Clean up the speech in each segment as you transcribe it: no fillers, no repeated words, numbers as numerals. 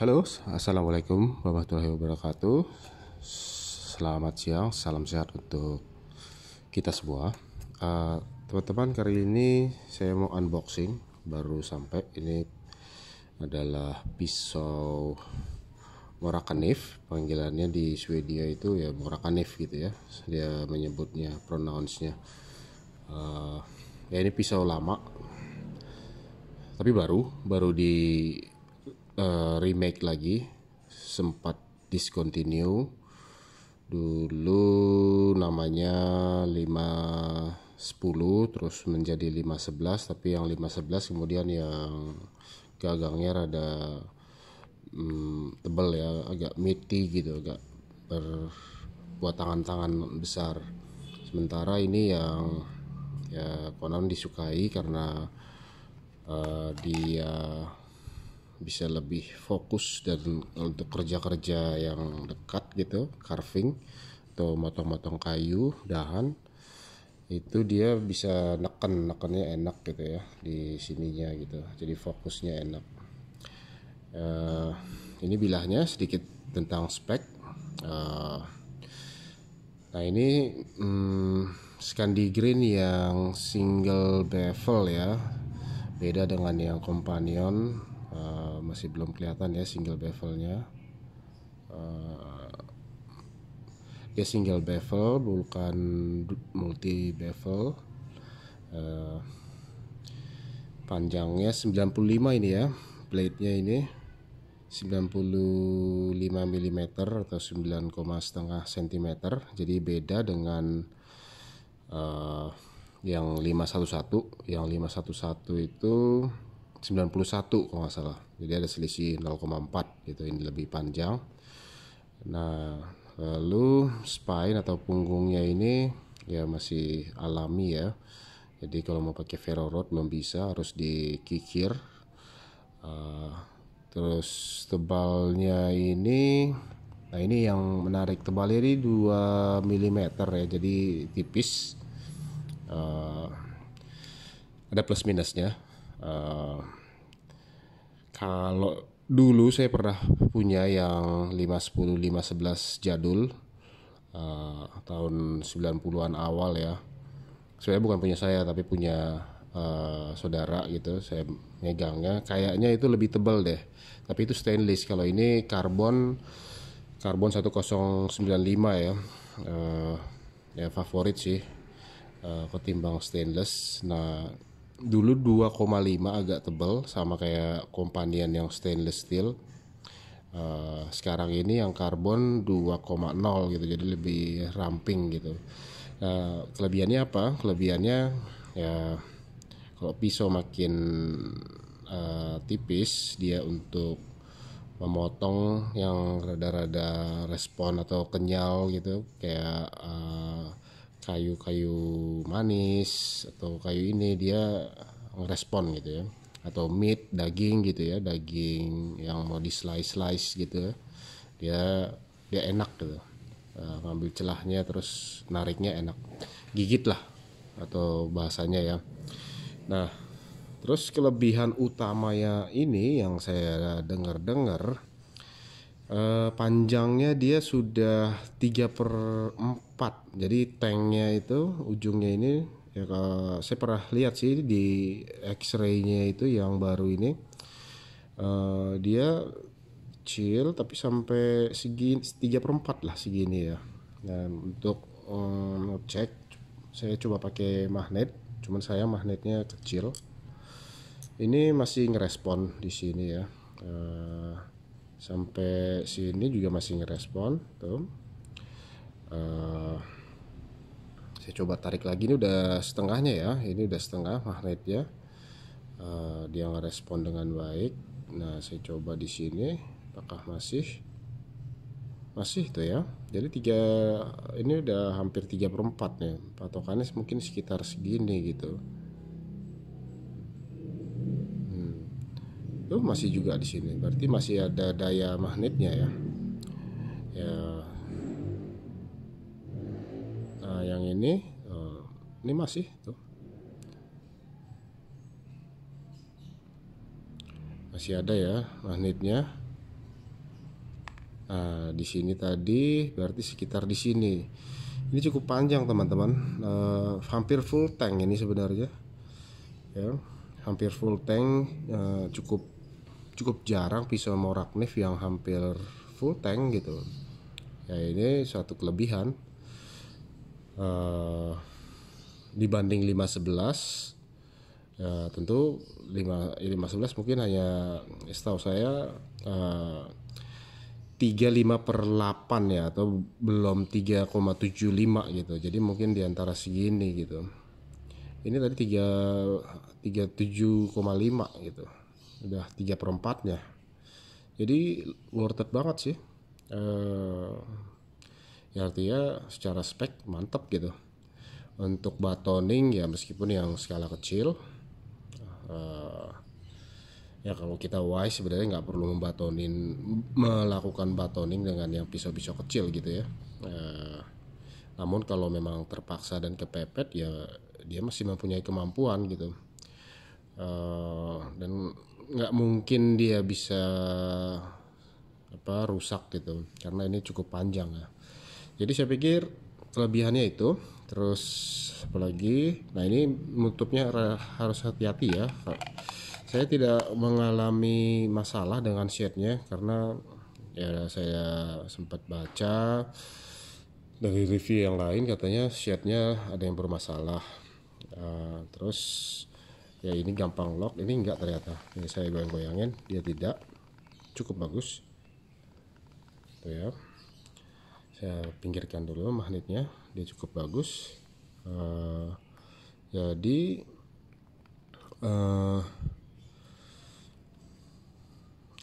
Halo, assalamualaikum warahmatullahi wabarakatuh. Selamat siang, salam sehat untuk kita semua. Teman-teman, kali ini saya mau unboxing, baru sampai. Ini adalah pisau Morakanif, panggilannya di Swedia itu ya Morakanif gitu ya. Dia menyebutnya, pronounce-nya. Ya ini pisau lama, tapi baru di remake lagi, sempat discontinue dulu, namanya 510 terus menjadi 511, tapi yang 511 kemudian yang gagangnya rada tebal ya, agak meaty gitu, agak buat tangan-tangan besar. Sementara ini yang ya konon disukai karena dia bisa lebih fokus dan untuk kerja-kerja yang dekat gitu, carving atau motong-motong kayu, dahan, itu dia bisa nekannya enak gitu ya di sininya gitu, jadi fokusnya enak. Ini bilahnya sedikit tentang spek. Nah ini Scandi Green yang single bevel ya, beda dengan yang companion. Masih belum kelihatan ya single bevelnya. Dia single bevel, bukan multi bevel. Panjangnya 95 ini ya, blade-nya ini 95 mm atau 9,5 cm. Jadi beda dengan yang 511. Yang 511 itu 91 kalau nggak salah. Jadi ada selisih 0,4 gitu, ini lebih panjang. Nah, lalu spine atau punggungnya ini ya masih alami ya. Jadi kalau mau pakai ferro rod belum bisa, harus dikikir. Terus tebalnya ini, nah ini yang menarik, tebalnya ini 2 mm ya, jadi tipis. Ada plus minusnya. Kalau dulu saya pernah punya yang 510 511 jadul, tahun 90-an awal ya. Sebenarnya bukan punya saya tapi punya saudara gitu. Saya megangnya kayaknya itu lebih tebal deh, tapi itu stainless. Kalau ini karbon 1095 ya. Ya favorit sih ketimbang stainless. Nah dulu 2,5 agak tebal sama kayak companion yang stainless steel. Sekarang ini yang karbon 2,0 gitu, jadi lebih ramping gitu. Nah, kelebihannya apa? Kelebihannya ya kalau pisau makin tipis, dia untuk memotong yang rada-rada respon atau kenyal gitu, kayak kayu-kayu manis atau kayu ini, dia ngerespon gitu ya. Atau meat, daging gitu ya, daging yang mau di slice gitu ya, dia enak gitu. Ngambil celahnya terus nariknya enak, gigit lah atau bahasanya ya. Nah terus kelebihan utamanya ini yang saya dengar-dengar, panjangnya dia sudah 3/4. Jadi tanknya itu ujungnya ini ya, kalau saya pernah lihat sih di X-ray-nya itu yang baru ini, dia kecil tapi sampai segini, 3/4 lah segini ya. Dan untuk cek, saya coba pakai magnet, cuman saya magnetnya kecil. Ini masih ngerespon di sini ya. Sampai sini juga masih ngerespon tuh. Saya coba tarik lagi, ini udah setengahnya ya, ini udah setengah magnetnya. Dia ngerespon dengan baik. Nah saya coba di sini, apakah masih tuh ya. Jadi ini udah hampir 3/4 nih, patokannya mungkin sekitar segini gitu. Tuh masih juga di sini, berarti masih ada daya magnetnya ya. Nah yang ini masih tuh, masih ada ya magnetnya. Nah, di sini tadi berarti sekitar di sini. Ini cukup panjang teman-teman, hampir full tank ini sebenarnya. Ya, hampir full tank. Cukup cukup jarang pisau Morakniv yang hampir full tank gitu. Ya ini suatu kelebihan dibanding 511. Ya, tentu 511 mungkin hanya setahu saya 35/8 ya, atau belum 3,75 gitu. Jadi mungkin diantara segini gitu. Ini tadi 37,5 gitu. Udah 3/4-nya. Jadi worth it banget sih. Ya artinya secara spek mantap gitu. Untuk batoning ya meskipun yang skala kecil, ya kalau kita wise sebenarnya nggak perlu melakukan batoning dengan yang pisau-pisau kecil gitu ya. Namun kalau memang terpaksa dan kepepet ya dia masih mempunyai kemampuan gitu. Dan nggak mungkin dia bisa rusak gitu karena ini cukup panjang ya. Jadi saya pikir kelebihannya itu. Terus apalagi, nah ini nutupnya harus hati-hati ya. Saya tidak mengalami masalah dengan shade-nya karena ya saya sempat baca dari review yang lain katanya shade-nya ada yang bermasalah. Terus ya ini gampang lock, ini enggak ternyata. Ini saya goyang-goyangin, dia tidak, cukup bagus. Tuh ya. Saya pinggirkan dulu magnetnya, dia cukup bagus. Jadi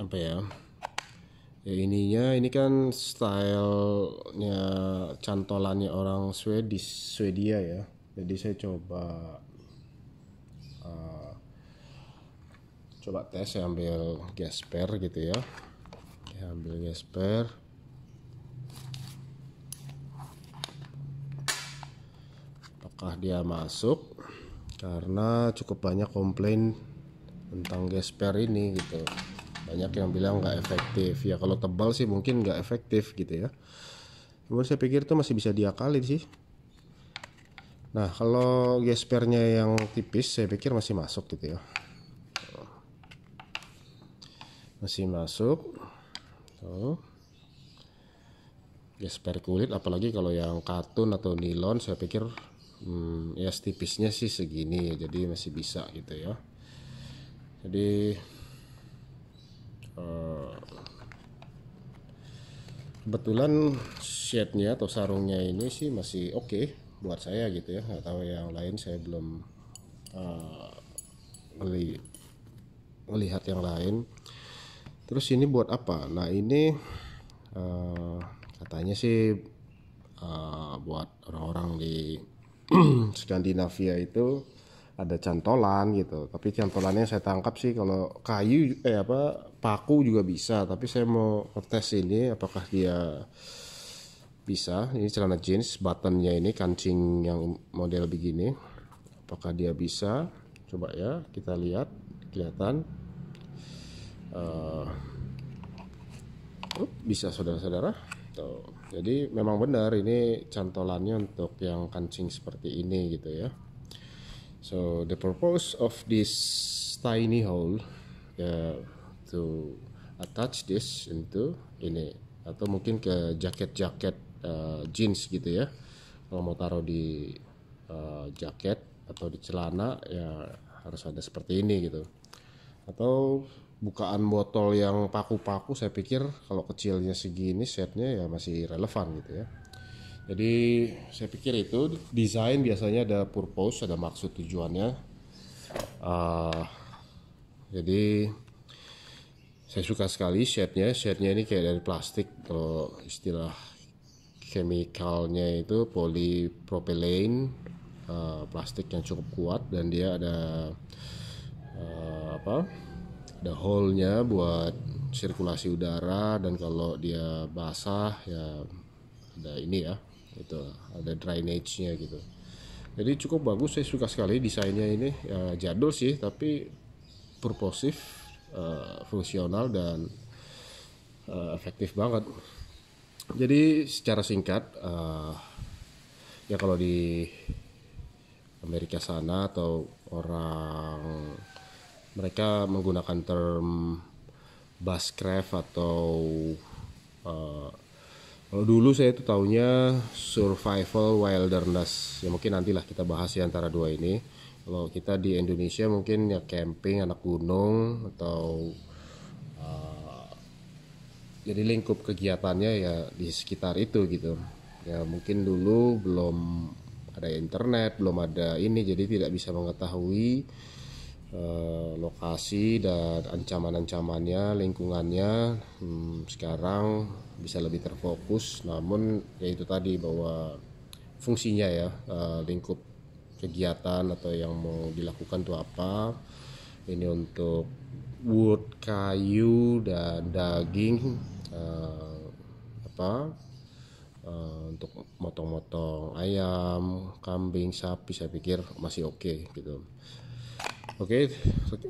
apa ya? Ya ininya ini kan stylenya cantolannya orang Swedia ya. Jadi saya coba tes, saya ambil gesper gitu ya. Saya ambil gesper. Apakah dia masuk? Karena cukup banyak komplain tentang gesper ini gitu. Banyak yang bilang nggak efektif. Ya kalau tebal sih mungkin nggak efektif gitu ya. Cuma saya pikir tuh masih bisa diakalin sih. Nah kalau gespernya yang tipis saya pikir masih masuk gitu ya. Masih masuk. Tuh. Gesper kulit, apalagi kalau yang katun atau nilon saya pikir ya tipisnya sih segini, jadi masih bisa gitu ya. Jadi kebetulan shade-nya atau sarungnya ini sih masih oke buat saya gitu ya. Nggak tahu yang lain, saya belum melihat yang lain. Terus ini buat apa? Nah ini katanya sih buat orang-orang di Skandinavia itu ada cantolan gitu. Tapi cantolannya saya tangkap sih kalau kayu paku juga bisa. Tapi saya mau tes ini apakah dia bisa. Ini celana jeans, buttonnya ini kancing yang model begini. Apakah dia bisa? Coba ya kita lihat, kelihatan. Bisa saudara-saudara. Tuh. Jadi memang benar ini cantolannya untuk yang kancing seperti ini gitu ya. So the purpose of this tiny hole to attach this into ini, atau mungkin ke jaket-jaket jeans gitu ya. Kalau mau taruh di jaket atau di celana ya harus ada seperti ini gitu. Atau bukaan botol yang paku-paku, saya pikir kalau kecilnya segini setnya ya masih relevan gitu ya. Jadi saya pikir itu desain biasanya ada purpose, ada maksud tujuannya. Jadi saya suka sekali shade-nya ini kayak dari plastik. Kalau istilah chemicalnya itu polypropylene, plastik yang cukup kuat, dan dia ada ada hole-nya buat sirkulasi udara, dan kalau dia basah ya ada ini ya, itu ada drainage-nya gitu. Jadi cukup bagus, saya suka sekali desainnya ini. Ya, jadul sih tapi purposif, fungsional, dan efektif banget. Jadi secara singkat, ya kalau di Amerika sana atau orang mereka menggunakan term bushcraft atau uh, kalau dulu saya itu taunya survival wilderness. Ya mungkin nantilah kita bahas ya antara dua ini. Kalau kita di Indonesia mungkin ya camping anak gunung atau jadi lingkup kegiatannya ya di sekitar itu gitu. Ya mungkin dulu belum ada internet, belum ada ini, jadi tidak bisa mengetahui lokasi dan ancaman-ancamannya, lingkungannya. Sekarang bisa lebih terfokus, namun ya itu tadi bahwa fungsinya ya, lingkup kegiatan atau yang mau dilakukan tuh apa. Ini untuk wood, kayu dan daging, apa untuk motong-motong ayam, kambing, sapi, saya pikir masih oke gitu. Oke,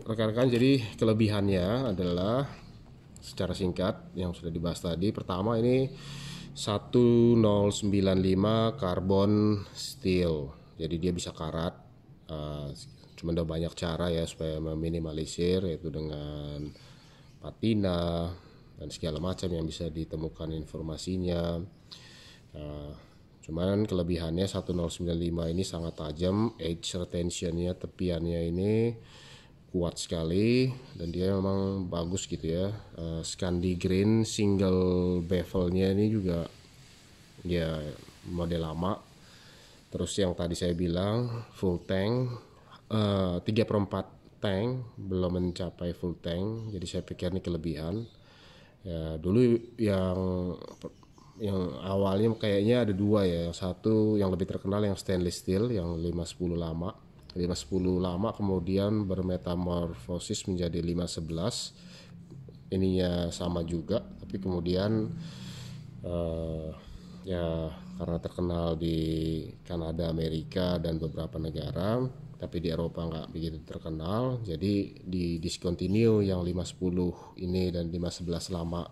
rekan-rekan, jadi kelebihannya adalah secara singkat yang sudah dibahas tadi. Pertama, ini 1095 carbon steel, jadi dia bisa karat. Cuma ada banyak cara ya supaya meminimalisir, yaitu dengan patina dan segala macam yang bisa ditemukan informasinya. Cuman kelebihannya 1095 ini sangat tajam, edge retentionnya, tepiannya ini kuat sekali, dan dia memang bagus gitu ya. Scandi Green single bevelnya ini juga ya model lama. Terus yang tadi saya bilang full tank, 3/4 tank, belum mencapai full tank, jadi saya pikir ini kelebihan. Ya dulu yang awalnya kayaknya ada dua ya. Yang satu yang lebih terkenal yang stainless steel yang 510 lama. 510 lama kemudian bermetamorfosis menjadi 511. Ininya sama juga, tapi kemudian ya karena terkenal di Kanada, Amerika dan beberapa negara, tapi di Eropa nggak begitu terkenal, jadi di discontinue yang 510 ini dan 511 lama.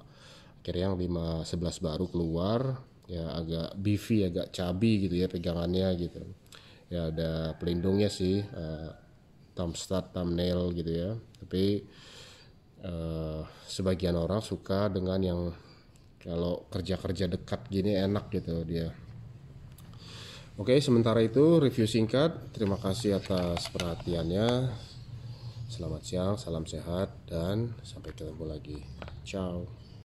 Akhirnya yang 511 baru keluar, ya agak beefy, agak chubby gitu ya pegangannya gitu. Ya ada pelindungnya sih, thumb stud, thumbnail gitu ya. Tapi sebagian orang suka dengan yang kalau kerja-kerja dekat gini enak gitu dia. Oke, sementara itu review singkat. Terima kasih atas perhatiannya. Selamat siang, salam sehat, dan sampai ketemu lagi. Ciao.